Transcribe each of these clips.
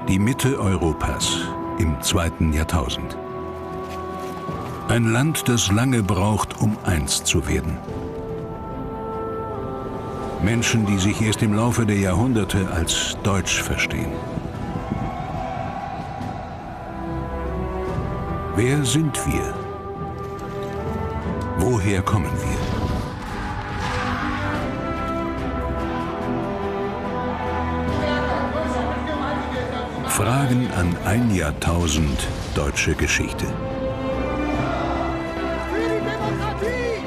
Die Mitte Europas im 2. Jahrtausend. Ein Land, das lange braucht, um eins zu werden. Menschen, die sich erst im Laufe der Jahrhunderte als deutsch verstehen. Wer sind wir? Woher kommen wir? Fragen an ein Jahrtausend deutsche Geschichte. Für die Demokratie!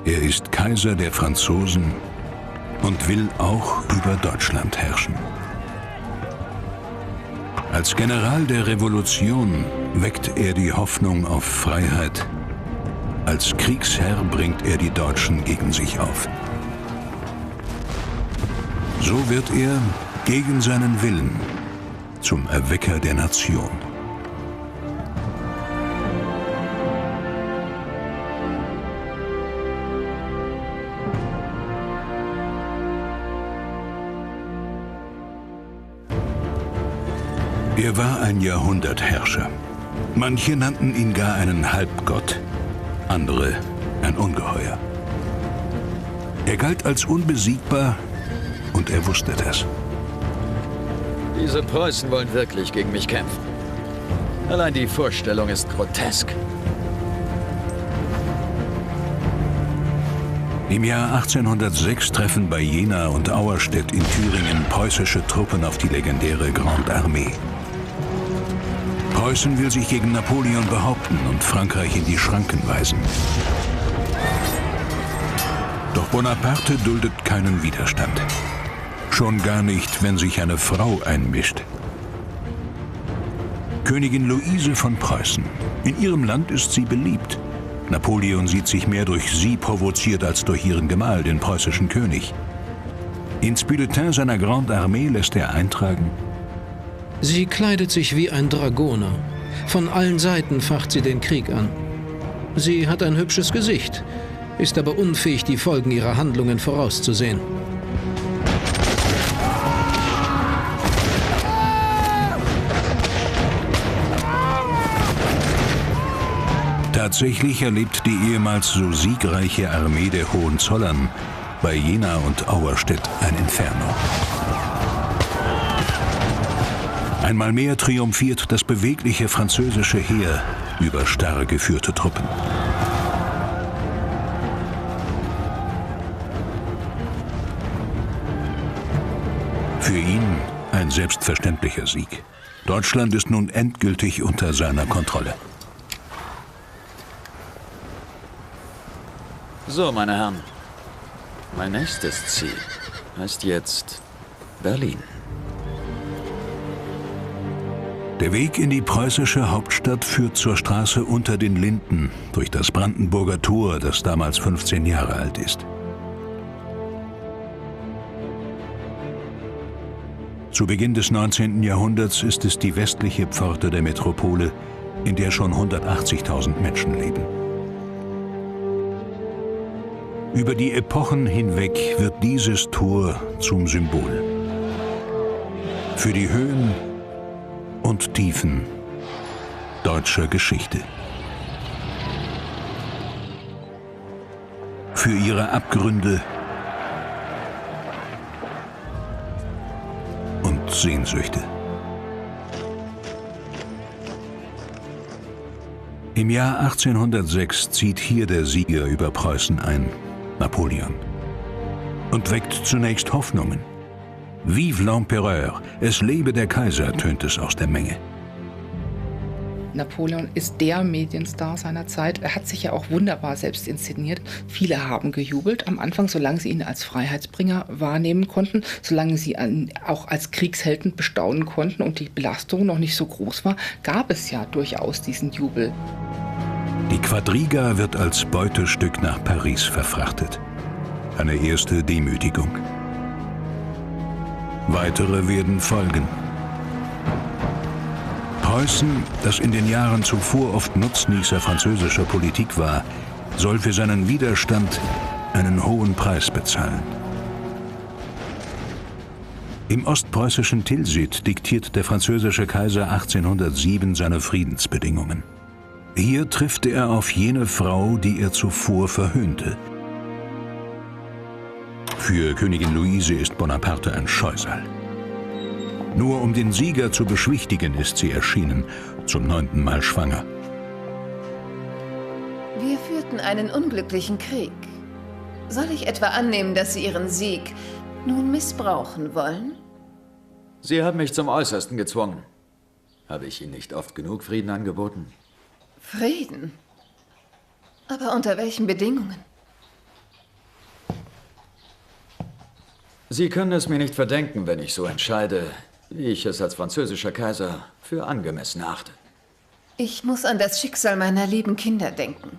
Er ist Kaiser der Franzosen und will auch über Deutschland herrschen. Als General der Revolution weckt er die Hoffnung auf Freiheit. Als Kriegsherr bringt er die Deutschen gegen sich auf. So wird er, gegen seinen Willen, zum Erwecker der Nation. Er war ein Jahrhundertherrscher. Manche nannten ihn gar einen Halbgott, andere ein Ungeheuer. Er galt als unbesiegbar und er wusste das. Diese Preußen wollen wirklich gegen mich kämpfen. Allein die Vorstellung ist grotesk. Im Jahr 1806 treffen bei Jena und Auerstedt in Thüringen preußische Truppen auf die legendäre Grande Armee. Preußen will sich gegen Napoleon behaupten und Frankreich in die Schranken weisen. Doch Bonaparte duldet keinen Widerstand. Schon gar nicht, wenn sich eine Frau einmischt. Königin Luise von Preußen. In ihrem Land ist sie beliebt. Napoleon sieht sich mehr durch sie provoziert als durch ihren Gemahl, den preußischen König. Ins Bulletin seiner Grande Armee lässt er eintragen: Sie kleidet sich wie ein Dragoner. Von allen Seiten facht sie den Krieg an. Sie hat ein hübsches Gesicht, ist aber unfähig, die Folgen ihrer Handlungen vorauszusehen. Tatsächlich erlebt die ehemals so siegreiche Armee der Hohenzollern bei Jena und Auerstedt ein Inferno. Einmal mehr triumphiert das bewegliche französische Heer über starr geführte Truppen. Für ihn ein selbstverständlicher Sieg. Deutschland ist nun endgültig unter seiner Kontrolle. So, meine Herren. Mein nächstes Ziel heißt jetzt Berlin. Der Weg in die preußische Hauptstadt führt zur Straße Unter den Linden, durch das Brandenburger Tor, das damals 15 Jahre alt ist. Zu Beginn des 19. Jahrhunderts ist es die westliche Pforte der Metropole, in der schon 180.000 Menschen leben. Über die Epochen hinweg wird dieses Tor zum Symbol. Für die Höhen und Tiefen deutscher Geschichte. Für ihre Abgründe und Sehnsüchte. Im Jahr 1806 zieht hier der Sieger über Preußen ein, Napoleon, und weckt zunächst Hoffnungen. Vive l'Empereur, es lebe der Kaiser, tönt es aus der Menge. Napoleon ist der Medienstar seiner Zeit. Er hat sich ja auch wunderbar selbst inszeniert. Viele haben gejubelt am Anfang, solange sie ihn als Freiheitsbringer wahrnehmen konnten, solange sie ihn auch als Kriegshelden bestaunen konnten und die Belastung noch nicht so groß war, gab es ja durchaus diesen Jubel. Die Quadriga wird als Beutestück nach Paris verfrachtet. Eine erste Demütigung. Weitere werden folgen. Preußen, das in den Jahren zuvor oft Nutznießer französischer Politik war, soll für seinen Widerstand einen hohen Preis bezahlen. Im ostpreußischen Tilsit diktiert der französische Kaiser 1807 seine Friedensbedingungen. Hier trifft er auf jene Frau, die er zuvor verhöhnte. Für Königin Luise ist Bonaparte ein Scheusal. Nur um den Sieger zu beschwichtigen, ist sie erschienen, zum 9. Mal schwanger. Wir führten einen unglücklichen Krieg. Soll ich etwa annehmen, dass Sie Ihren Sieg nun missbrauchen wollen? Sie haben mich zum Äußersten gezwungen. Habe ich Ihnen nicht oft genug Frieden angeboten? Frieden? Aber unter welchen Bedingungen? Sie können es mir nicht verdenken, wenn ich so entscheide, wie ich es als französischer Kaiser für angemessen achte. Ich muss an das Schicksal meiner lieben Kinder denken.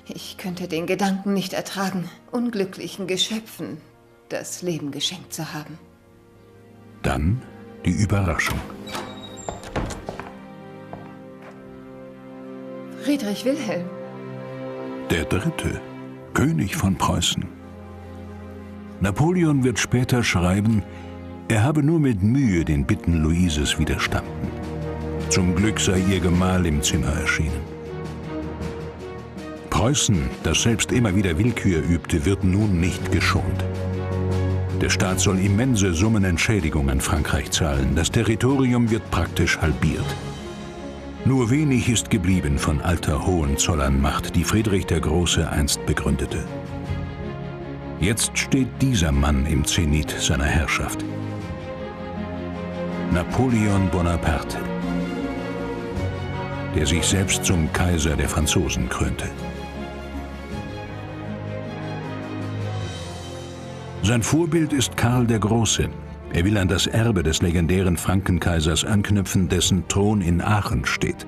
Ich könnte den Gedanken nicht ertragen, unglücklichen Geschöpfen das Leben geschenkt zu haben. Dann die Überraschung. Friedrich Wilhelm. Der Dritte, König von Preußen. Napoleon wird später schreiben, er habe nur mit Mühe den Bitten Luises widerstanden. Zum Glück sei ihr Gemahl im Zimmer erschienen. Preußen, das selbst immer wieder Willkür übte, wird nun nicht geschont. Der Staat soll immense Summen Entschädigung an Frankreich zahlen. Das Territorium wird praktisch halbiert. Nur wenig ist geblieben von alter Hohenzollernmacht, die Friedrich der Große einst begründete. Jetzt steht dieser Mann im Zenit seiner Herrschaft. Napoleon Bonaparte, der sich selbst zum Kaiser der Franzosen krönte. Sein Vorbild ist Karl der Große. Er will an das Erbe des legendären Frankenkaisers anknüpfen, dessen Thron in Aachen steht.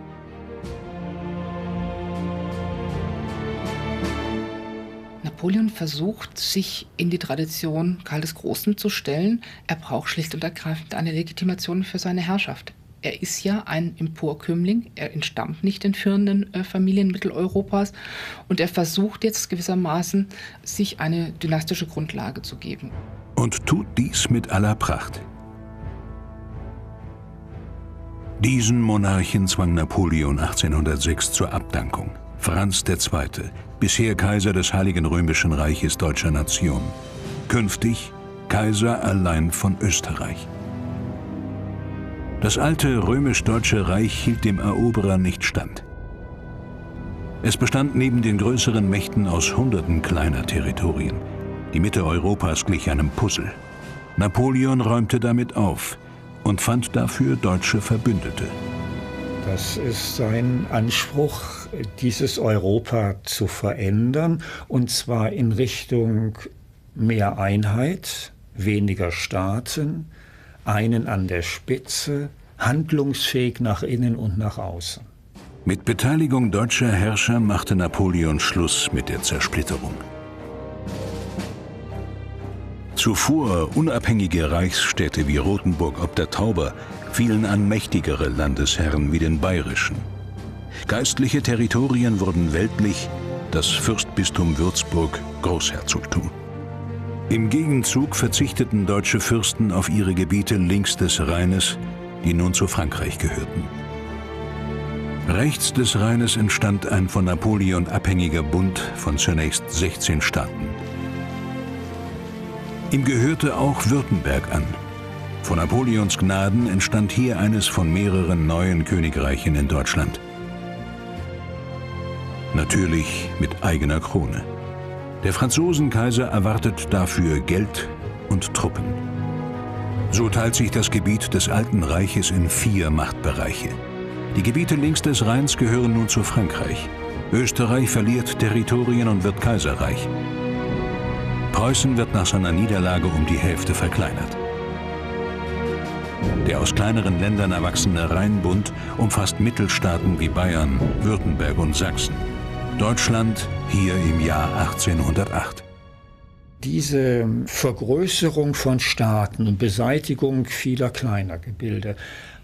Napoleon versucht, sich in die Tradition Karl des Großen zu stellen. Er braucht schlicht und ergreifend eine Legitimation für seine Herrschaft. Er ist ja ein Emporkömmling, er entstammt nicht den führenden Familien Mitteleuropas und er versucht jetzt gewissermaßen, sich eine dynastische Grundlage zu geben. Und tut dies mit aller Pracht. Diesen Monarchen zwang Napoleon 1806 zur Abdankung. Franz II., bisher Kaiser des Heiligen Römischen Reiches deutscher Nation, künftig Kaiser allein von Österreich. Das alte römisch-deutsche Reich hielt dem Eroberer nicht stand. Es bestand neben den größeren Mächten aus Hunderten kleiner Territorien. Die Mitte Europas glich einem Puzzle. Napoleon räumte damit auf und fand dafür deutsche Verbündete. Das ist sein Anspruch, dieses Europa zu verändern, und zwar in Richtung mehr Einheit, weniger Staaten, einen an der Spitze, handlungsfähig nach innen und nach außen. Mit Beteiligung deutscher Herrscher machte Napoleon Schluss mit der Zersplitterung. Zuvor unabhängige Reichsstädte wie Rothenburg ob der Tauber fielen an mächtigere Landesherren wie den bayerischen. Geistliche Territorien wurden weltlich, das Fürstbistum Würzburg Großherzogtum. Im Gegenzug verzichteten deutsche Fürsten auf ihre Gebiete links des Rheines, die nun zu Frankreich gehörten. Rechts des Rheines entstand ein von Napoleon abhängiger Bund von zunächst 16 Staaten. Ihm gehörte auch Württemberg an. Von Napoleons Gnaden entstand hier eines von mehreren neuen Königreichen in Deutschland. Natürlich mit eigener Krone. Der Franzosenkaiser erwartet dafür Geld und Truppen. So teilt sich das Gebiet des Alten Reiches in 4 Machtbereiche. Die Gebiete links des Rheins gehören nun zu Frankreich. Österreich verliert Territorien und wird Kaiserreich. Preußen wird nach seiner Niederlage um die Hälfte verkleinert. Der aus kleineren Ländern erwachsene Rheinbund umfasst Mittelstaaten wie Bayern, Württemberg und Sachsen. Deutschland hier im Jahr 1808. Diese Vergrößerung von Staaten und Beseitigung vieler kleiner Gebilde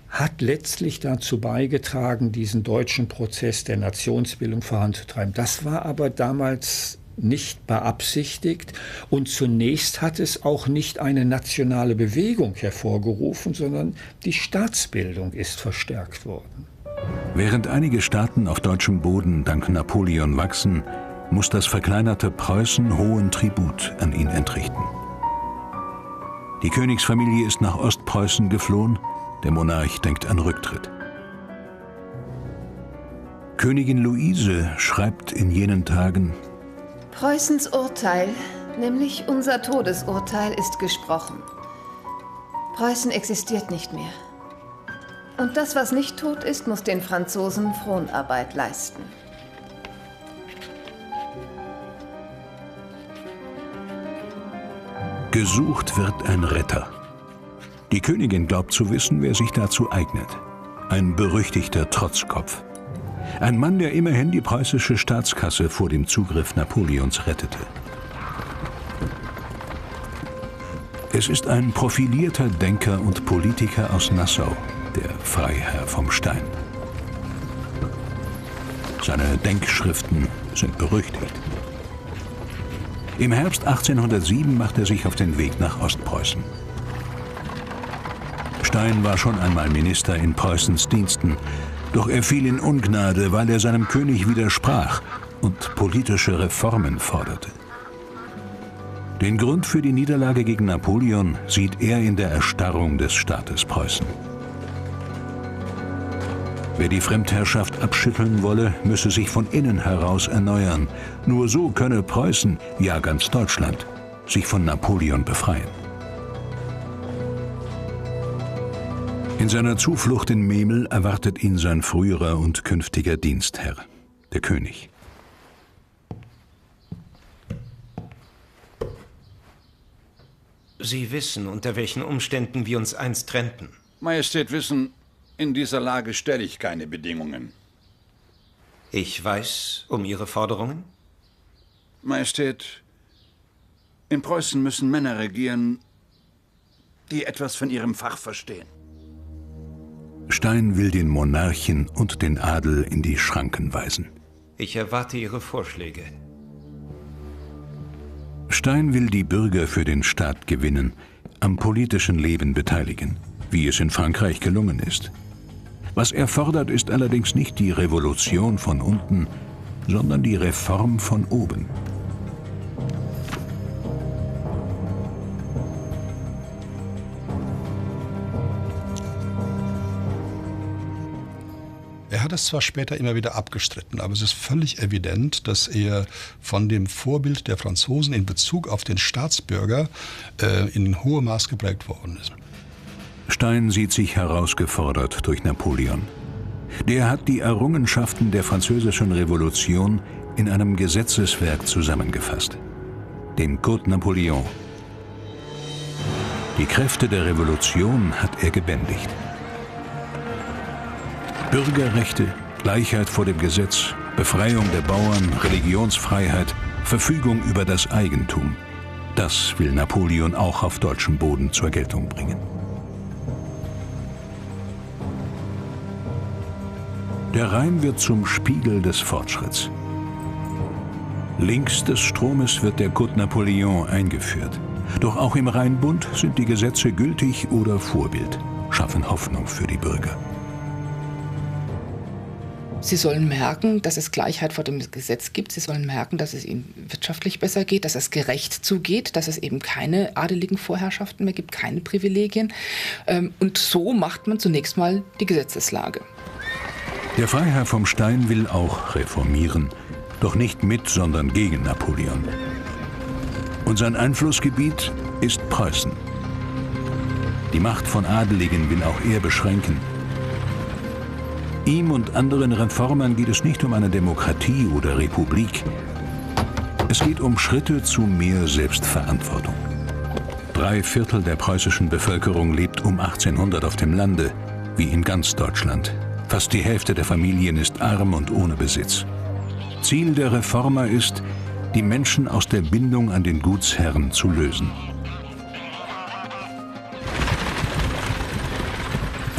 hat letztlich dazu beigetragen, diesen deutschen Prozess der Nationsbildung voranzutreiben. Das war aber damals nicht beabsichtigt und zunächst hat es auch nicht eine nationale Bewegung hervorgerufen, sondern die Staatsbildung ist verstärkt worden. Während einige Staaten auf deutschem Boden dank Napoleon wachsen, muss das verkleinerte Preußen hohen Tribut an ihn entrichten. Die Königsfamilie ist nach Ostpreußen geflohen, der Monarch denkt an Rücktritt. Königin Luise schreibt in jenen Tagen: Preußens Urteil, nämlich unser Todesurteil, ist gesprochen. Preußen existiert nicht mehr. Und das, was nicht tot ist, muss den Franzosen Fronarbeit leisten. Gesucht wird ein Retter. Die Königin glaubt zu wissen, wer sich dazu eignet. Ein berüchtigter Trotzkopf. Ein Mann, der immerhin die preußische Staatskasse vor dem Zugriff Napoleons rettete. Es ist ein profilierter Denker und Politiker aus Nassau, der Freiherr vom Stein. Seine Denkschriften sind berüchtigt. Im Herbst 1807 macht er sich auf den Weg nach Ostpreußen. Stein war schon einmal Minister in Preußens Diensten, doch er fiel in Ungnade, weil er seinem König widersprach und politische Reformen forderte. Den Grund für die Niederlage gegen Napoleon sieht er in der Erstarrung des Staates Preußen. Wer die Fremdherrschaft abschütteln wolle, müsse sich von innen heraus erneuern. Nur so könne Preußen, ja ganz Deutschland, sich von Napoleon befreien. In seiner Zuflucht in Memel erwartet ihn sein früherer und künftiger Dienstherr, der König. Sie wissen, unter welchen Umständen wir uns einst trennten. Majestät wissen, in dieser Lage stelle ich keine Bedingungen. Ich weiß um Ihre Forderungen? Majestät, in Preußen müssen Männer regieren, die etwas von ihrem Fach verstehen. Stein will den Monarchen und den Adel in die Schranken weisen. Ich erwarte Ihre Vorschläge. Stein will die Bürger für den Staat gewinnen, am politischen Leben beteiligen, wie es in Frankreich gelungen ist. Was er fordert, ist allerdings nicht die Revolution von unten, sondern die Reform von oben. Er hat es zwar später immer wieder abgestritten, aber es ist völlig evident, dass er von dem Vorbild der Franzosen in Bezug auf den Staatsbürger in hohem Maß geprägt worden ist. Stein sieht sich herausgefordert durch Napoleon. Der hat die Errungenschaften der Französischen Revolution in einem Gesetzeswerk zusammengefasst, dem Code Napoleon. Die Kräfte der Revolution hat er gebändigt. Bürgerrechte, Gleichheit vor dem Gesetz, Befreiung der Bauern, Religionsfreiheit, Verfügung über das Eigentum. Das will Napoleon auch auf deutschem Boden zur Geltung bringen. Der Rhein wird zum Spiegel des Fortschritts. Links des Stromes wird der Code Napoleon eingeführt. Doch auch im Rheinbund sind die Gesetze gültig oder Vorbild, schaffen Hoffnung für die Bürger. Sie sollen merken, dass es Gleichheit vor dem Gesetz gibt. Sie sollen merken, dass es ihnen wirtschaftlich besser geht, dass es gerecht zugeht, dass es eben keine adeligen Vorherrschaften mehr gibt, keine Privilegien. Und so macht man zunächst mal die Gesetzeslage. Der Freiherr vom Stein will auch reformieren, doch nicht mit, sondern gegen Napoleon. Und sein Einflussgebiet ist Preußen. Die Macht von Adeligen will auch er beschränken. Ihm und anderen Reformern geht es nicht um eine Demokratie oder Republik. Es geht um Schritte zu mehr Selbstverantwortung. 3/4 der preußischen Bevölkerung lebt um 1800 auf dem Lande, wie in ganz Deutschland. Fast die Hälfte der Familien ist arm und ohne Besitz. Ziel der Reformer ist, die Menschen aus der Bindung an den Gutsherren zu lösen.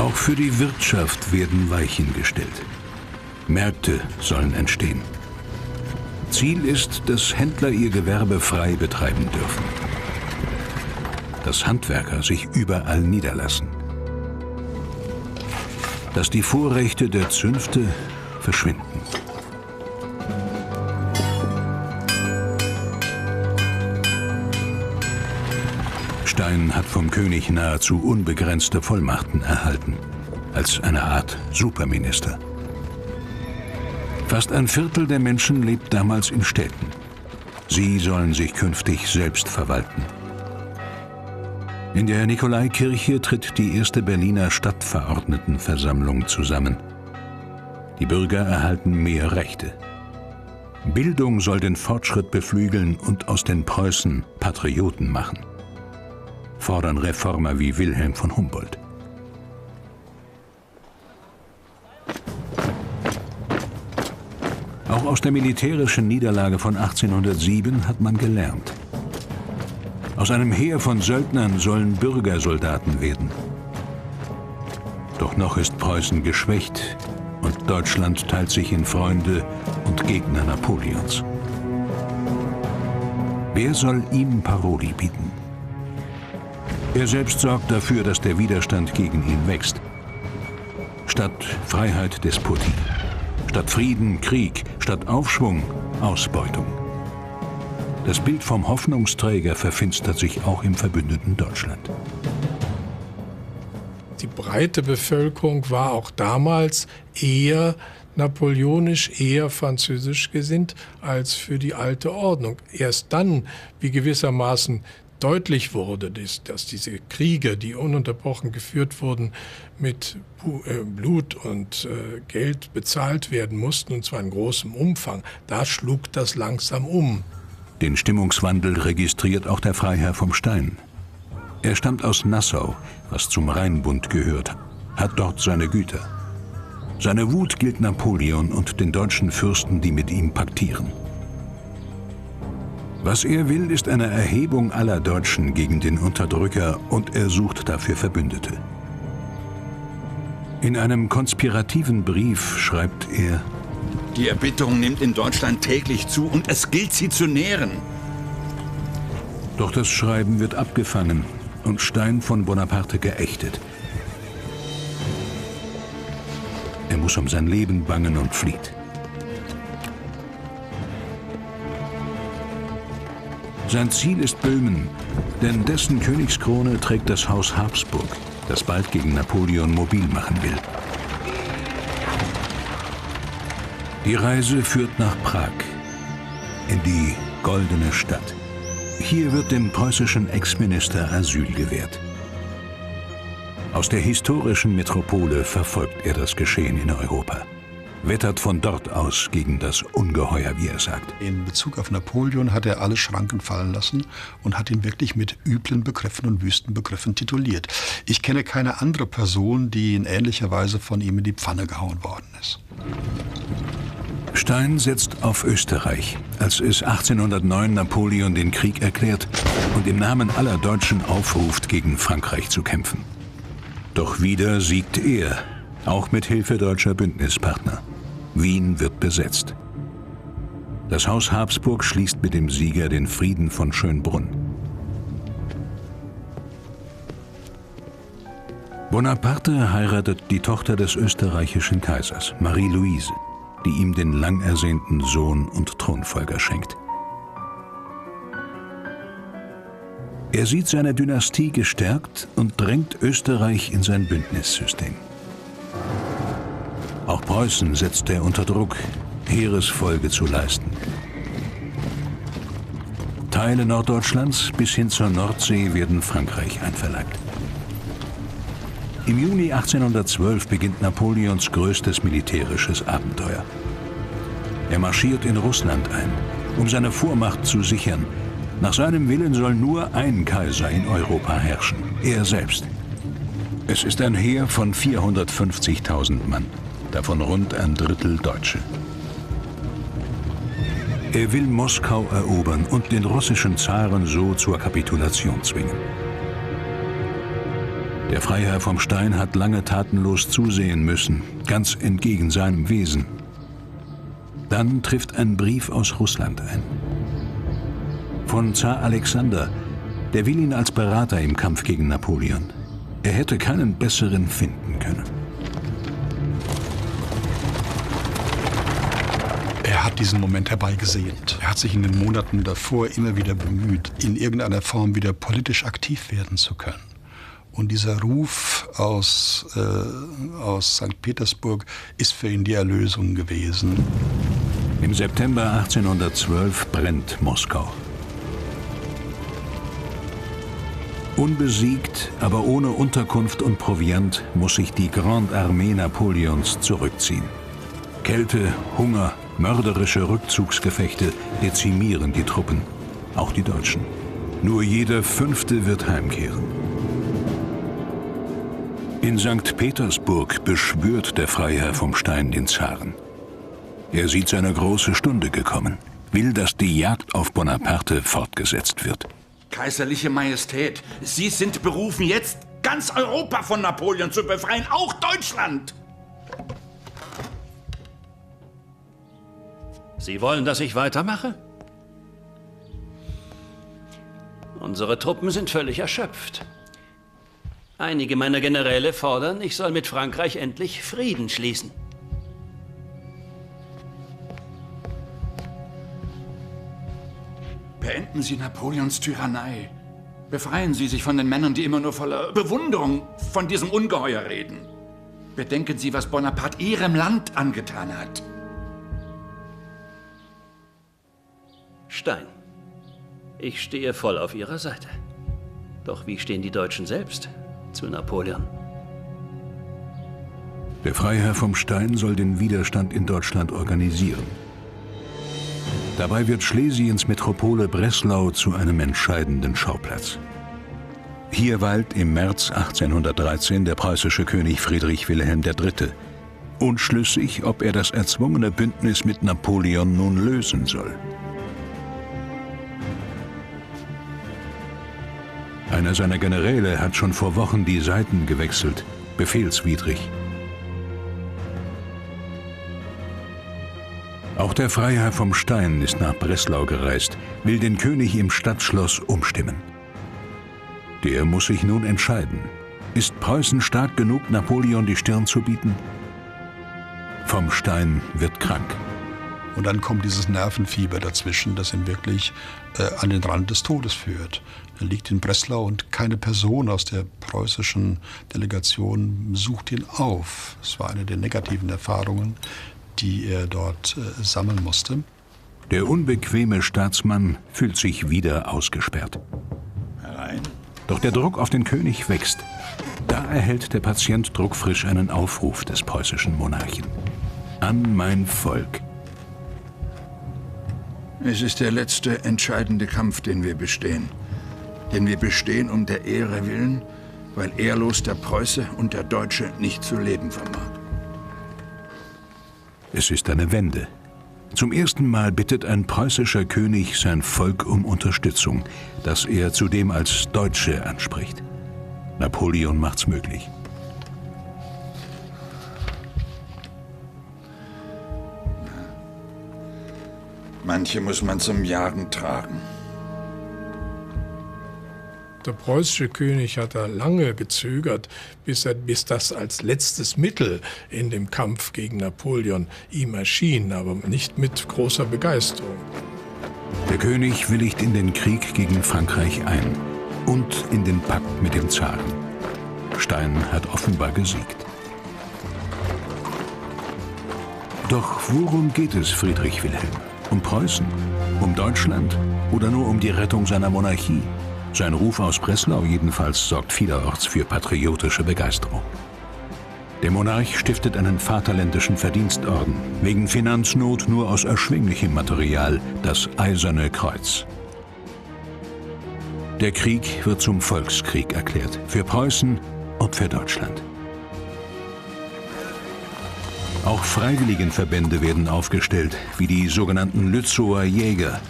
Auch für die Wirtschaft werden Weichen gestellt. Märkte sollen entstehen. Ziel ist, dass Händler ihr Gewerbe frei betreiben dürfen. Dass Handwerker sich überall niederlassen. Dass die Vorrechte der Zünfte verschwinden. Stein hat vom König nahezu unbegrenzte Vollmachten erhalten, als eine Art Superminister. Fast ein Viertel der Menschen lebt damals in Städten. Sie sollen sich künftig selbst verwalten. In der Nikolaikirche tritt die erste Berliner Stadtverordnetenversammlung zusammen. Die Bürger erhalten mehr Rechte. Bildung soll den Fortschritt beflügeln und aus den Preußen Patrioten machen, fordern Reformer wie Wilhelm von Humboldt. Auch aus der militärischen Niederlage von 1807 hat man gelernt. Aus einem Heer von Söldnern sollen Bürgersoldaten werden. Doch noch ist Preußen geschwächt und Deutschland teilt sich in Freunde und Gegner Napoleons. Wer soll ihm Paroli bieten? Er selbst sorgt dafür, dass der Widerstand gegen ihn wächst. Statt Freiheit Despotie, statt Frieden Krieg, statt Aufschwung Ausbeutung. Das Bild vom Hoffnungsträger verfinstert sich auch im verbündeten Deutschland. Die breite Bevölkerung war auch damals eher napoleonisch, eher französisch gesinnt als für die alte Ordnung. Erst dann, wie gewissermaßen deutlich wurde, dass diese Kriege, die ununterbrochen geführt wurden, mit Blut und Geld bezahlt werden mussten, und zwar in großem Umfang, da schlug das langsam um. Den Stimmungswandel registriert auch der Freiherr vom Stein. Er stammt aus Nassau, was zum Rheinbund gehört, hat dort seine Güter. Seine Wut gilt Napoleon und den deutschen Fürsten, die mit ihm paktieren. Was er will, ist eine Erhebung aller Deutschen gegen den Unterdrücker, und er sucht dafür Verbündete. In einem konspirativen Brief schreibt er: Die Erbitterung nimmt in Deutschland täglich zu und es gilt, sie zu nähren. Doch das Schreiben wird abgefangen und Stein von Bonaparte geächtet. Er muss um sein Leben bangen und flieht. Sein Ziel ist Böhmen, denn dessen Königskrone trägt das Haus Habsburg, das bald gegen Napoleon mobil machen will. Die Reise führt nach Prag, in die Goldene Stadt. Hier wird dem preußischen Ex-Minister Asyl gewährt. Aus der historischen Metropole verfolgt er das Geschehen in Europa. Wettert von dort aus gegen das Ungeheuer, wie er sagt. In Bezug auf Napoleon hat er alle Schranken fallen lassen und hat ihn wirklich mit üblen Begriffen und wüsten Begriffen tituliert. Ich kenne keine andere Person, die in ähnlicher Weise von ihm in die Pfanne gehauen worden ist. Stein setzt auf Österreich, als es 1809 Napoleon den Krieg erklärt und im Namen aller Deutschen aufruft, gegen Frankreich zu kämpfen. Doch wieder siegt er, auch mit Hilfe deutscher Bündnispartner. Wien wird besetzt. Das Haus Habsburg schließt mit dem Sieger den Frieden von Schönbrunn. Bonaparte heiratet die Tochter des österreichischen Kaisers, Marie-Louise, die ihm den lang ersehnten Sohn und Thronfolger schenkt. Er sieht seine Dynastie gestärkt und drängt Österreich in sein Bündnissystem. Auch Preußen setzt er unter Druck, Heeresfolge zu leisten. Teile Norddeutschlands bis hin zur Nordsee werden Frankreich einverleibt. Im Juni 1812 beginnt Napoleons größtes militärisches Abenteuer. Er marschiert in Russland ein, um seine Vormacht zu sichern. Nach seinem Willen soll nur ein Kaiser in Europa herrschen, er selbst. Es ist ein Heer von 450.000 Mann, davon rund ein Drittel Deutsche. Er will Moskau erobern und den russischen Zaren so zur Kapitulation zwingen. Der Freiherr vom Stein hat lange tatenlos zusehen müssen, ganz entgegen seinem Wesen. Dann trifft ein Brief aus Russland ein. Von Zar Alexander, der will ihn als Berater im Kampf gegen Napoleon. Er hätte keinen besseren finden können. Er hat diesen Moment herbeigesehnt. Er hat sich in den Monaten davor immer wieder bemüht, in irgendeiner Form wieder politisch aktiv werden zu können. Und dieser Ruf aus St. Petersburg ist für ihn die Erlösung gewesen. Im September 1812 brennt Moskau. Unbesiegt, aber ohne Unterkunft und Proviant, muss sich die Grande Armee Napoleons zurückziehen. Kälte, Hunger, mörderische Rückzugsgefechte dezimieren die Truppen, auch die Deutschen. Nur jeder Fünfte wird heimkehren. In St. Petersburg beschwört der Freiherr vom Stein den Zaren. Er sieht seine große Stunde gekommen, will, dass die Jagd auf Bonaparte fortgesetzt wird. Kaiserliche Majestät, Sie sind berufen, jetzt ganz Europa von Napoleon zu befreien, auch Deutschland! Sie wollen, dass ich weitermache? Unsere Truppen sind völlig erschöpft. Einige meiner Generäle fordern, ich soll mit Frankreich endlich Frieden schließen. Beenden Sie Napoleons Tyrannei. Befreien Sie sich von den Männern, die immer nur voller Bewunderung von diesem Ungeheuer reden. Bedenken Sie, was Bonaparte Ihrem Land angetan hat. Stein, ich stehe voll auf Ihrer Seite. Doch wie stehen die Deutschen selbst zu Napoleon? Der Freiherr vom Stein soll den Widerstand in Deutschland organisieren. Dabei wird Schlesiens Metropole Breslau zu einem entscheidenden Schauplatz. Hier weilt im März 1813 der preußische König Friedrich Wilhelm III., unschlüssig, ob er das erzwungene Bündnis mit Napoleon nun lösen soll. Einer seiner Generäle hat schon vor Wochen die Seiten gewechselt, befehlswidrig. Auch der Freiherr vom Stein ist nach Breslau gereist, will den König im Stadtschloss umstimmen. Der muss sich nun entscheiden. Ist Preußen stark genug, Napoleon die Stirn zu bieten? Vom Stein wird krank. Und dann kommt dieses Nervenfieber dazwischen, das ihn wirklich an den Rand des Todes führt. Er liegt in Breslau und keine Person aus der preußischen Delegation sucht ihn auf. Es war eine der negativen Erfahrungen, die er dort sammeln musste. Der unbequeme Staatsmann fühlt sich wieder ausgesperrt. Herein. Doch der Druck auf den König wächst. Da erhält der Patient druckfrisch einen Aufruf des preußischen Monarchen. An mein Volk. Es ist der letzte entscheidende Kampf, den wir bestehen. Den wir bestehen um der Ehre willen, weil ehrlos der Preuße und der Deutsche nicht zu leben vermag. Es ist eine Wende. Zum ersten Mal bittet ein preußischer König sein Volk um Unterstützung, das er zudem als Deutsche anspricht. Napoleon macht's möglich. Manche muss man zum Jagen tragen. Der preußische König hat da lange gezögert, bis das als letztes Mittel in dem Kampf gegen Napoleon ihm erschien, aber nicht mit großer Begeisterung. Der König willigt in den Krieg gegen Frankreich ein und in den Pakt mit dem Zaren. Stein hat offenbar gesiegt. Doch worum geht es Friedrich Wilhelm? Um Preußen? Um Deutschland? Oder nur um die Rettung seiner Monarchie? Sein Ruf aus Breslau jedenfalls sorgt vielerorts für patriotische Begeisterung. Der Monarch stiftet einen vaterländischen Verdienstorden, wegen Finanznot nur aus erschwinglichem Material, das Eiserne Kreuz. Der Krieg wird zum Volkskrieg erklärt, für Preußen und für Deutschland. Auch Freiwilligenverbände werden aufgestellt, wie die sogenannten Lützower Jäger.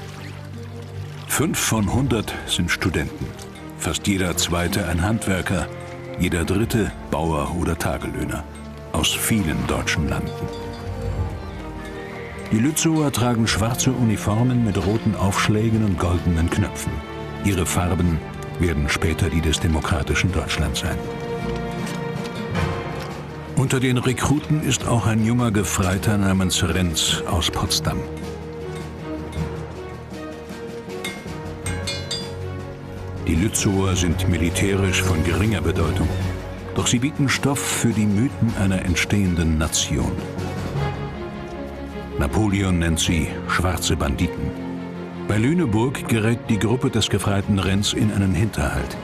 5 von 100 sind Studenten, fast jeder Zweite ein Handwerker, Jeder dritte Bauer oder Tagelöhner aus vielen deutschen Landen. Die Lützower tragen schwarze Uniformen mit roten Aufschlägen und goldenen Knöpfen. Ihre Farben werden später die des demokratischen Deutschlands sein. Unter den Rekruten ist auch ein junger Gefreiter namens Renz aus Potsdam. Die Lützower sind militärisch von geringer Bedeutung, doch sie bieten Stoff für die Mythen einer entstehenden Nation. Napoleon nennt sie schwarze Banditen. Bei Lüneburg gerät die Gruppe des Gefreiten Renz in einen Hinterhalt.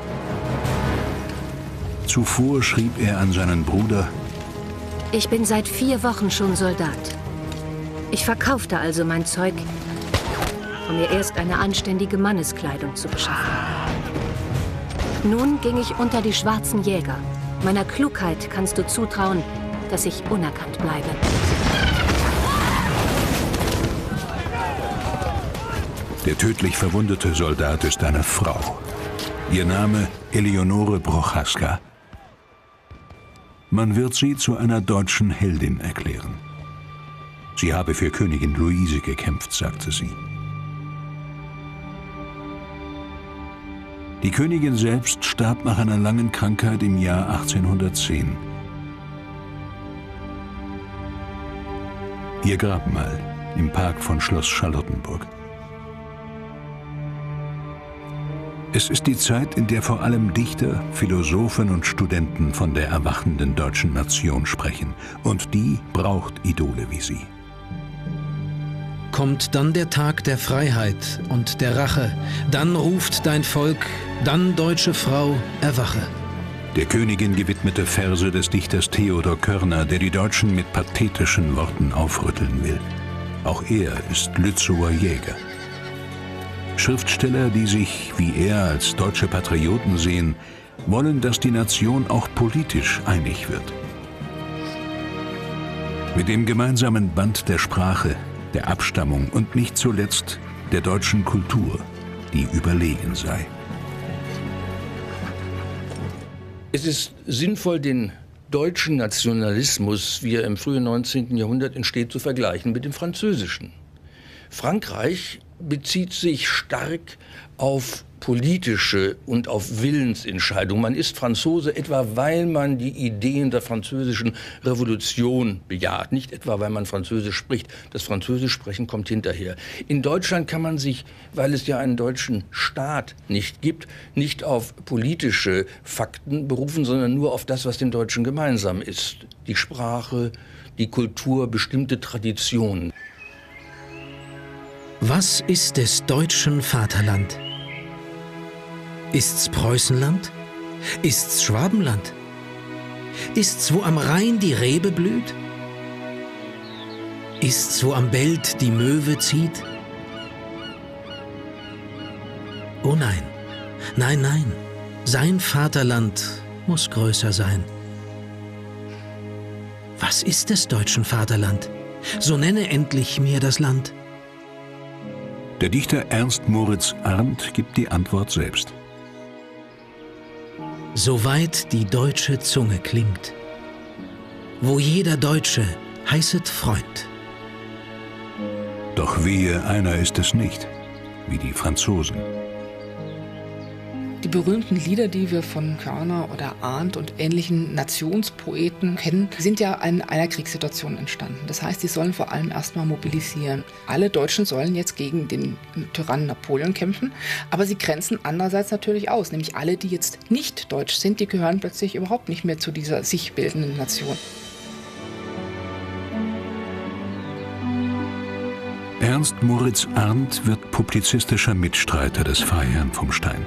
Zuvor schrieb er an seinen Bruder: Ich bin seit 4 Wochen schon Soldat. Ich verkaufte also mein Zeug, um mir erst eine anständige Manneskleidung zu beschaffen. Nun ging ich unter die schwarzen Jäger. Meiner Klugheit kannst du zutrauen, dass ich unerkannt bleibe. Der tödlich verwundete Soldat ist eine Frau. Ihr Name Eleonore Prochaska. Man wird sie zu einer deutschen Heldin erklären. Sie habe für Königin Luise gekämpft, sagte sie. Die Königin selbst starb nach einer langen Krankheit im Jahr 1810. Ihr Grabmal im Park von Schloss Charlottenburg. Es ist die Zeit, in der vor allem Dichter, Philosophen und Studenten von der erwachenden deutschen Nation sprechen. Und die braucht Idole wie sie. Kommt dann der Tag der Freiheit und der Rache, dann ruft dein Volk, dann, deutsche Frau, erwache. Der Königin gewidmete Verse des Dichters Theodor Körner, der die Deutschen mit pathetischen Worten aufrütteln will. Auch er ist Lützower Jäger. Schriftsteller, die sich, wie er, als deutsche Patrioten sehen, wollen, dass die Nation auch politisch einig wird. Mit dem gemeinsamen Band der Sprache, der Abstammung und nicht zuletzt der deutschen Kultur, die überlegen sei. Es ist sinnvoll, den deutschen Nationalismus, wie er im frühen 19. Jahrhundert entsteht, zu vergleichen mit dem französischen. Frankreich bezieht sich stark auf politische und auf Willensentscheidungen. Man ist Franzose etwa, weil man die Ideen der französischen Revolution bejaht, nicht etwa, weil man Französisch spricht. Das Französischsprechen kommt hinterher. In Deutschland kann man sich, weil es ja einen deutschen Staat nicht gibt, nicht auf politische Fakten berufen, sondern nur auf das, was den Deutschen gemeinsam ist. Die Sprache, die Kultur, bestimmte Traditionen. Was ist des deutschen Vaterland? Ist's Preußenland? Ist's Schwabenland? Ist's, wo am Rhein die Rebe blüht? Ist's, wo am Belt die Möwe zieht? Oh nein, nein, nein, sein Vaterland muss größer sein. Was ist des deutschen Vaterland? So nenne endlich mir das Land. Der Dichter Ernst Moritz Arndt gibt die Antwort selbst. Soweit die deutsche Zunge klingt, wo jeder Deutsche heißet Freund. Doch wehe, einer ist es nicht, wie die Franzosen. Die berühmten Lieder, die wir von Körner oder Arndt und ähnlichen Nationspoeten kennen, sind ja in einer Kriegssituation entstanden. Das heißt, sie sollen vor allem erstmal mobilisieren. Alle Deutschen sollen jetzt gegen den Tyrannen Napoleon kämpfen, aber sie grenzen andererseits natürlich aus. Nämlich alle, die jetzt nicht deutsch sind, die gehören plötzlich überhaupt nicht mehr zu dieser sich bildenden Nation. Ernst Moritz Arndt wird publizistischer Mitstreiter des Freiherrn vom Stein.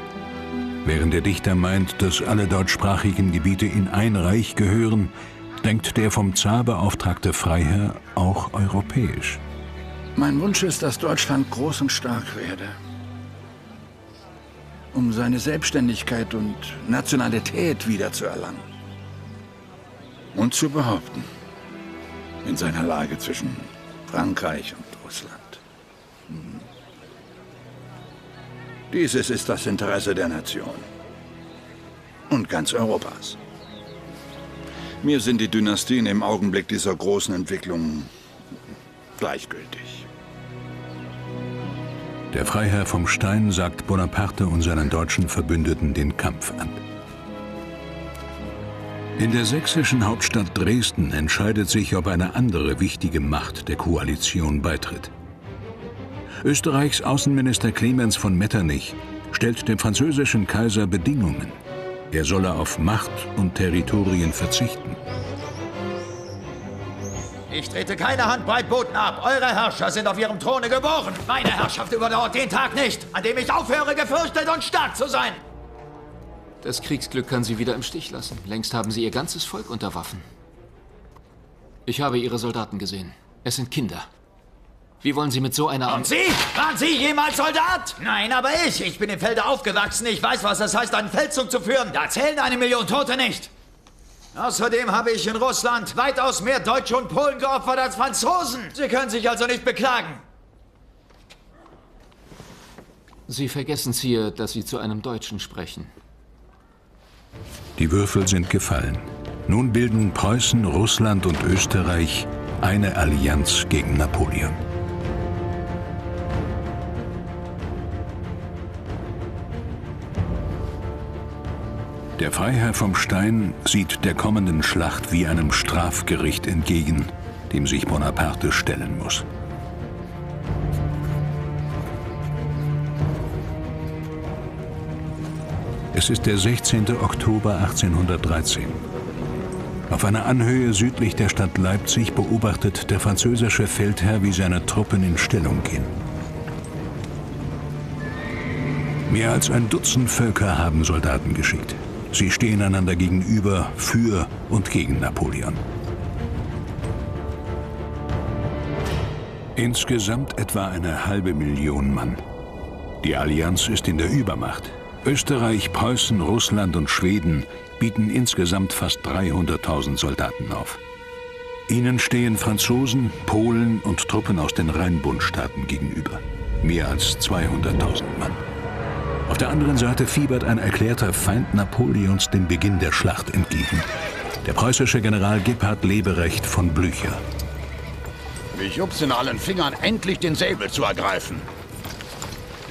Während der Dichter meint, dass alle deutschsprachigen Gebiete in ein Reich gehören, denkt der vom Zar beauftragte Freiherr auch europäisch. Mein Wunsch ist, dass Deutschland groß und stark werde. Um seine Selbstständigkeit und Nationalität wiederzuerlangen. Und zu behaupten. In seiner Lage zwischen Frankreich und Russland. Dieses ist das Interesse der Nation. Und ganz Europas. Mir sind die Dynastien im Augenblick dieser großen Entwicklung gleichgültig. Der Freiherr vom Stein sagt Bonaparte und seinen deutschen Verbündeten den Kampf an. In der sächsischen Hauptstadt Dresden entscheidet sich, ob eine andere wichtige Macht der Koalition beitritt. Österreichs Außenminister Clemens von Metternich stellt dem französischen Kaiser Bedingungen. Er solle auf Macht und Territorien verzichten. Ich trete keine Handbreit Boten ab. Eure Herrscher sind auf ihrem Throne geboren. Meine Herrschaft überdauert den Tag nicht, an dem ich aufhöre, gefürchtet und stark zu sein. Das Kriegsglück kann sie wieder im Stich lassen. Längst haben sie ihr ganzes Volk unter Waffen. Ich habe ihre Soldaten gesehen. Es sind Kinder. Wie wollen Sie mit so einer... Und Sie? Waren Sie jemals Soldat? Nein, aber ich. Ich bin im Felde aufgewachsen. Ich weiß, was es heißt, einen Feldzug zu führen. Da zählen 1 Million Tote nicht. Außerdem habe ich in Russland weitaus mehr Deutsche und Polen geopfert als Franzosen. Sie können sich also nicht beklagen. Sie vergessen, Sire, dass Sie zu einem Deutschen sprechen. Die Würfel sind gefallen. Nun bilden Preußen, Russland und Österreich eine Allianz gegen Napoleon. Der Freiherr vom Stein sieht der kommenden Schlacht wie einem Strafgericht entgegen, dem sich Bonaparte stellen muss. Es ist der 16. Oktober 1813. Auf einer Anhöhe südlich der Stadt Leipzig beobachtet der französische Feldherr, wie seine Truppen in Stellung gehen. Mehr als ein Dutzend Völker haben Soldaten geschickt. Sie stehen einander gegenüber, für und gegen Napoleon. Insgesamt etwa 500.000 Mann. Die Allianz ist in der Übermacht. Österreich, Preußen, Russland und Schweden bieten insgesamt fast 300.000 Soldaten auf. Ihnen stehen Franzosen, Polen und Truppen aus den Rheinbundstaaten gegenüber. Mehr als 200.000 Mann. Auf der anderen Seite fiebert ein erklärter Feind Napoleons dem Beginn der Schlacht entgegen. Der preußische General Gebhard Leberecht von Blücher. Mich juckt's in allen Fingern, endlich den Säbel zu ergreifen.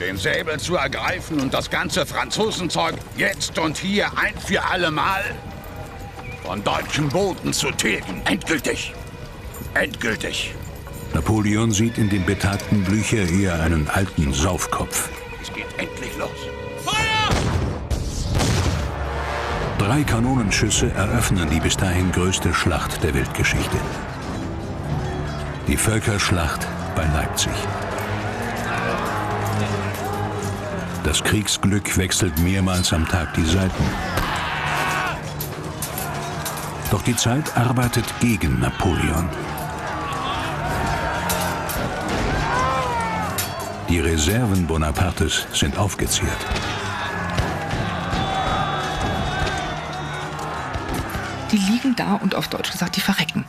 Den Säbel zu ergreifen und das ganze Franzosenzeug jetzt und hier ein für alle Mal von deutschen Boden zu tilgen. Endgültig. Endgültig. Napoleon sieht in dem betagten Blücher eher einen alten Saufkopf. Es geht endlich los. 3 Kanonenschüsse eröffnen die bis dahin größte Schlacht der Weltgeschichte. Die Völkerschlacht bei Leipzig. Das Kriegsglück wechselt mehrmals am Tag die Seiten. Doch die Zeit arbeitet gegen Napoleon. Die Reserven Bonapartes sind aufgezehrt. Die liegen da und auf Deutsch gesagt, die verrecken.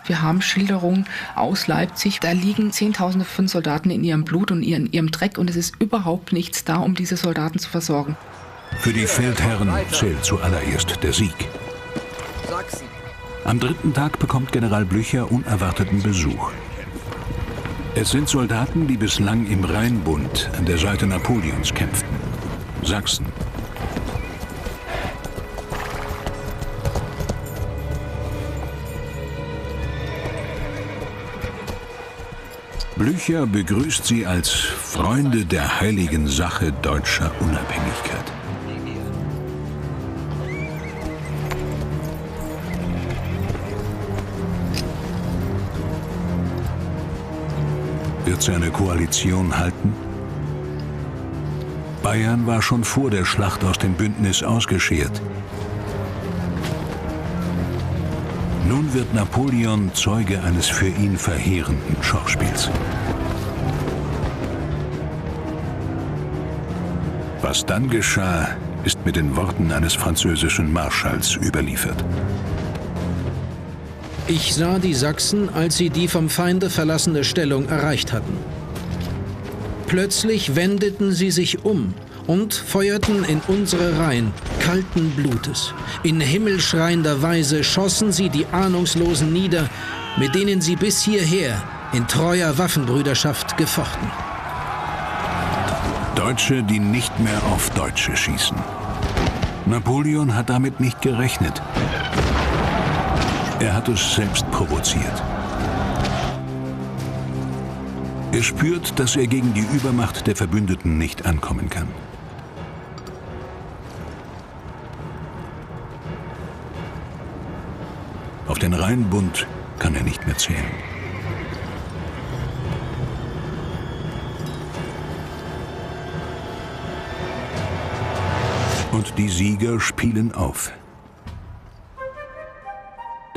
Wir haben Schilderungen aus Leipzig, da liegen Zehntausende von Soldaten in ihrem Blut und in ihrem Dreck und es ist überhaupt nichts da, um diese Soldaten zu versorgen. Für die Feldherren zählt zuallererst der Sieg. Am 3. Tag bekommt General Blücher unerwarteten Besuch. Es sind Soldaten, die bislang im Rheinbund an der Seite Napoleons kämpften. Sachsen. Blücher begrüßt sie als Freunde der heiligen Sache deutscher Unabhängigkeit. Wird seine Koalition halten? Bayern war schon vor der Schlacht aus dem Bündnis ausgeschert. Nun wird Napoleon Zeuge eines für ihn verheerenden Schauspiels. Was dann geschah, ist mit den Worten eines französischen Marschalls überliefert. Ich sah die Sachsen, als sie die vom Feinde verlassene Stellung erreicht hatten. Plötzlich wendeten sie sich um und feuerten in unsere Reihen kalten Blutes. In himmelschreiender Weise schossen sie die Ahnungslosen nieder, mit denen sie bis hierher in treuer Waffenbrüderschaft gefochten. Deutsche, die nicht mehr auf Deutsche schießen. Napoleon hat damit nicht gerechnet. Er hat es selbst provoziert. Er spürt, dass er gegen die Übermacht der Verbündeten nicht ankommen kann. Auf den Rheinbund kann er nicht mehr zählen. Und die Sieger spielen auf.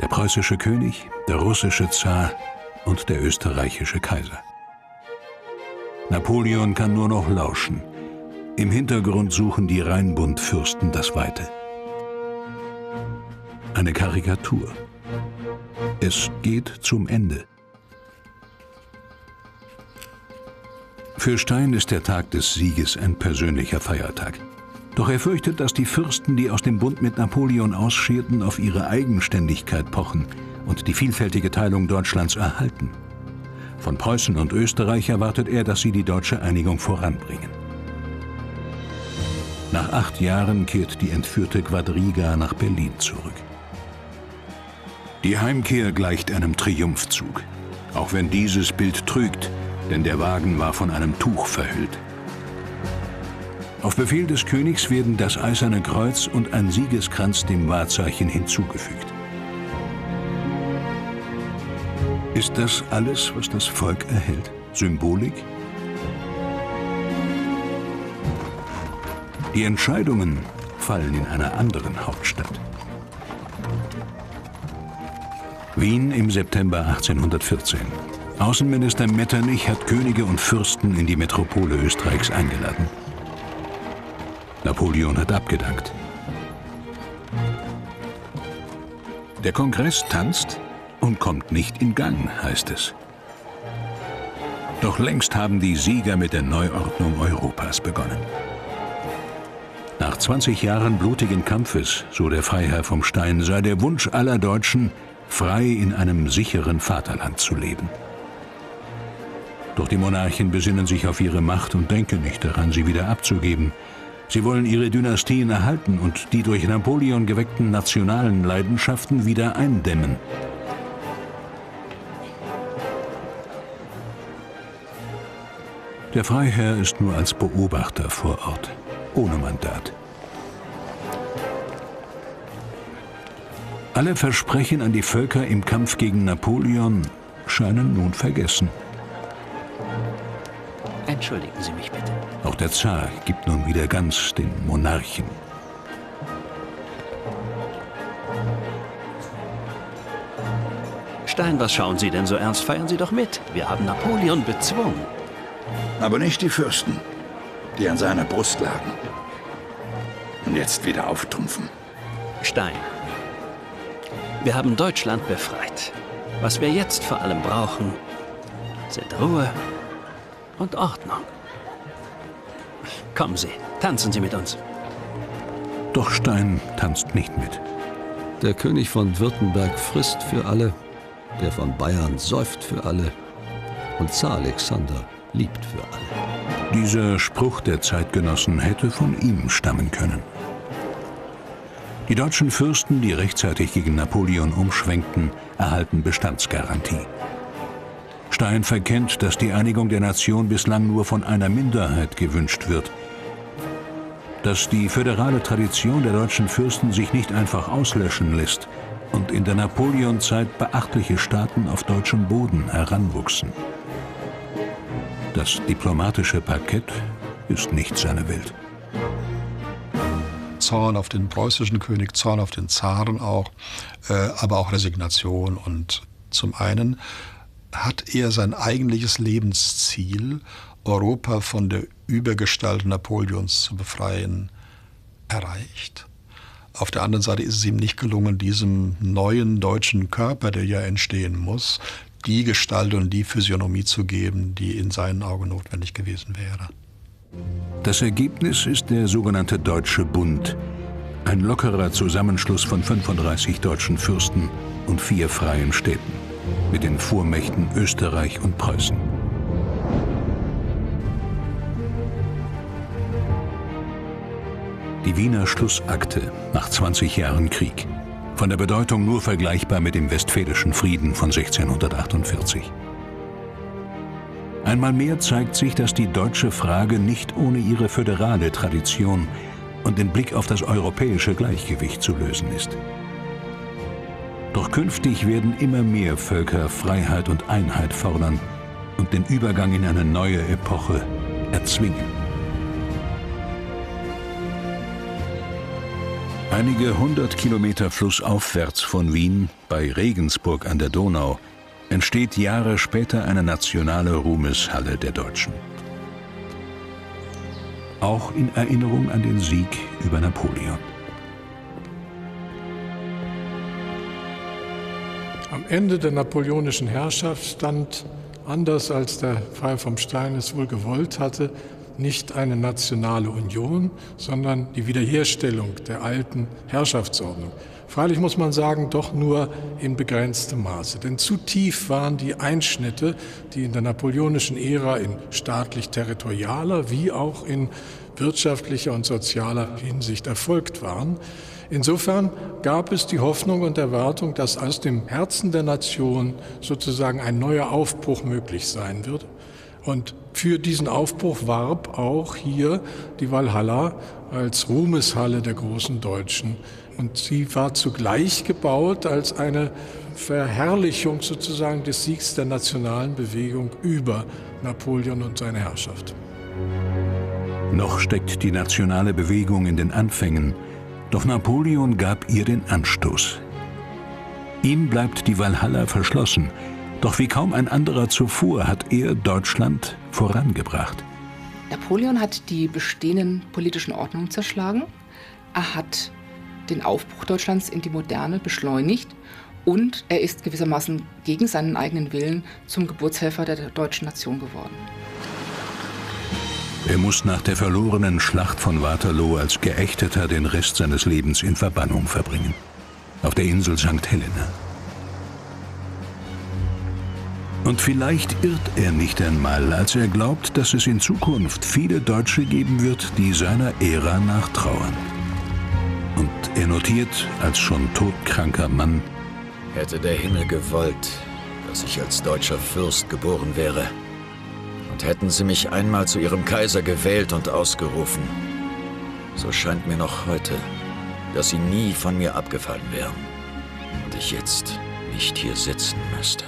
Der preußische König, der russische Zar und der österreichische Kaiser. Napoleon kann nur noch lauschen. Im Hintergrund suchen die Rheinbundfürsten das Weite. Eine Karikatur. Es geht zum Ende. Für Stein ist der Tag des Sieges ein persönlicher Feiertag. Doch er fürchtet, dass die Fürsten, die aus dem Bund mit Napoleon ausschierten, auf ihre Eigenständigkeit pochen und die vielfältige Teilung Deutschlands erhalten. Von Preußen und Österreich erwartet er, dass sie die deutsche Einigung voranbringen. Nach 8 Jahren kehrt die entführte Quadriga nach Berlin zurück. Die Heimkehr gleicht einem Triumphzug, auch wenn dieses Bild trügt, denn der Wagen war von einem Tuch verhüllt. Auf Befehl des Königs werden das Eiserne Kreuz und ein Siegeskranz dem Wahrzeichen hinzugefügt. Ist das alles, was das Volk erhält? Symbolik? Die Entscheidungen fallen in einer anderen Hauptstadt. Wien im September 1814. Außenminister Metternich hat Könige und Fürsten in die Metropole Österreichs eingeladen. Napoleon hat abgedankt. Der Kongress tanzt und kommt nicht in Gang, heißt es. Doch längst haben die Sieger mit der Neuordnung Europas begonnen. Nach 20 Jahren blutigen Kampfes, so der Freiherr vom Stein, sei der Wunsch aller Deutschen, frei in einem sicheren Vaterland zu leben. Doch die Monarchen besinnen sich auf ihre Macht und denken nicht daran, sie wieder abzugeben. Sie wollen ihre Dynastien erhalten und die durch Napoleon geweckten nationalen Leidenschaften wieder eindämmen. Der Freiherr ist nur als Beobachter vor Ort, ohne Mandat. Alle Versprechen an die Völker im Kampf gegen Napoleon scheinen nun vergessen. Entschuldigen Sie mich bitte. Auch der Zar gibt nun wieder ganz den Monarchen. Stein, was schauen Sie denn so ernst? Feiern Sie doch mit. Wir haben Napoleon bezwungen. Aber nicht die Fürsten, die an seiner Brust lagen. Und jetzt wieder auftrumpfen. Stein, wir haben Deutschland befreit. Was wir jetzt vor allem brauchen, sind Ruhe und Ordnung. Kommen Sie, tanzen Sie mit uns. Doch Stein tanzt nicht mit. Der König von Württemberg frisst für alle, der von Bayern säuft für alle und Zar Alexander liebt für alle. Dieser Spruch der Zeitgenossen hätte von ihm stammen können. Die deutschen Fürsten, die rechtzeitig gegen Napoleon umschwenkten, erhalten Bestandsgarantie. Stein verkennt, dass die Einigung der Nation bislang nur von einer Minderheit gewünscht wird. Dass die föderale Tradition der deutschen Fürsten sich nicht einfach auslöschen lässt und in der Napoleonzeit beachtliche Staaten auf deutschem Boden heranwuchsen. Das diplomatische Parkett ist nicht seine Welt. Zorn auf den preußischen König, Zorn auf den Zaren auch, aber auch Resignation. Und zum einen hat er sein eigentliches Lebensziel, Europa von der Übergestalt Napoleons zu befreien, erreicht. Auf der anderen Seite ist es ihm nicht gelungen, diesem neuen deutschen Körper, der ja entstehen muss, die Gestalt und die Physiognomie zu geben, die in seinen Augen notwendig gewesen wäre. Das Ergebnis ist der sogenannte Deutsche Bund, ein lockerer Zusammenschluss von 35 deutschen Fürsten und 4 freien Städten mit den Vormächten Österreich und Preußen. Die Wiener Schlussakte nach 20 Jahren Krieg, von der Bedeutung nur vergleichbar mit dem Westfälischen Frieden von 1648. Einmal mehr zeigt sich, dass die deutsche Frage nicht ohne ihre föderale Tradition und den Blick auf das europäische Gleichgewicht zu lösen ist. Doch künftig werden immer mehr Völker Freiheit und Einheit fordern und den Übergang in eine neue Epoche erzwingen. Einige 100 Kilometer flussaufwärts von Wien, bei Regensburg an der Donau, entsteht Jahre später eine nationale Ruhmeshalle der Deutschen. Auch in Erinnerung an den Sieg über Napoleon. Am Ende der napoleonischen Herrschaft stand, anders als der Fall vom Stein es wohl gewollt hatte, nicht eine nationale Union, sondern die Wiederherstellung der alten Herrschaftsordnung. Freilich muss man sagen, doch nur in begrenztem Maße. Denn zu tief waren die Einschnitte, die in der napoleonischen Ära in staatlich-territorialer wie auch in wirtschaftlicher und sozialer Hinsicht erfolgt waren. Insofern gab es die Hoffnung und Erwartung, dass aus dem Herzen der Nation sozusagen ein neuer Aufbruch möglich sein würde. Und für diesen Aufbruch warb auch hier die Walhalla als Ruhmeshalle der großen Deutschen. Und sie war zugleich gebaut als eine Verherrlichung sozusagen des Siegs der nationalen Bewegung über Napoleon und seine Herrschaft. Noch steckt die nationale Bewegung in den Anfängen, doch Napoleon gab ihr den Anstoß. Ihm bleibt die Walhalla verschlossen, doch wie kaum ein anderer zuvor hat er Deutschland vorangebracht. Napoleon hat die bestehenden politischen Ordnungen zerschlagen. Er hat den Aufbruch Deutschlands in die Moderne beschleunigt und er ist gewissermaßen gegen seinen eigenen Willen zum Geburtshelfer der deutschen Nation geworden. Er muss nach der verlorenen Schlacht von Waterloo als Geächteter den Rest seines Lebens in Verbannung verbringen. Auf der Insel St. Helena. Und vielleicht irrt er nicht einmal, als er glaubt, dass es in Zukunft viele Deutsche geben wird, die seiner Ära nachtrauern. Und er notiert als schon todkranker Mann: Hätte der Himmel gewollt, dass ich als deutscher Fürst geboren wäre, und hätten sie mich einmal zu ihrem Kaiser gewählt und ausgerufen, so scheint mir noch heute, dass sie nie von mir abgefallen wären und ich jetzt nicht hier sitzen müsste.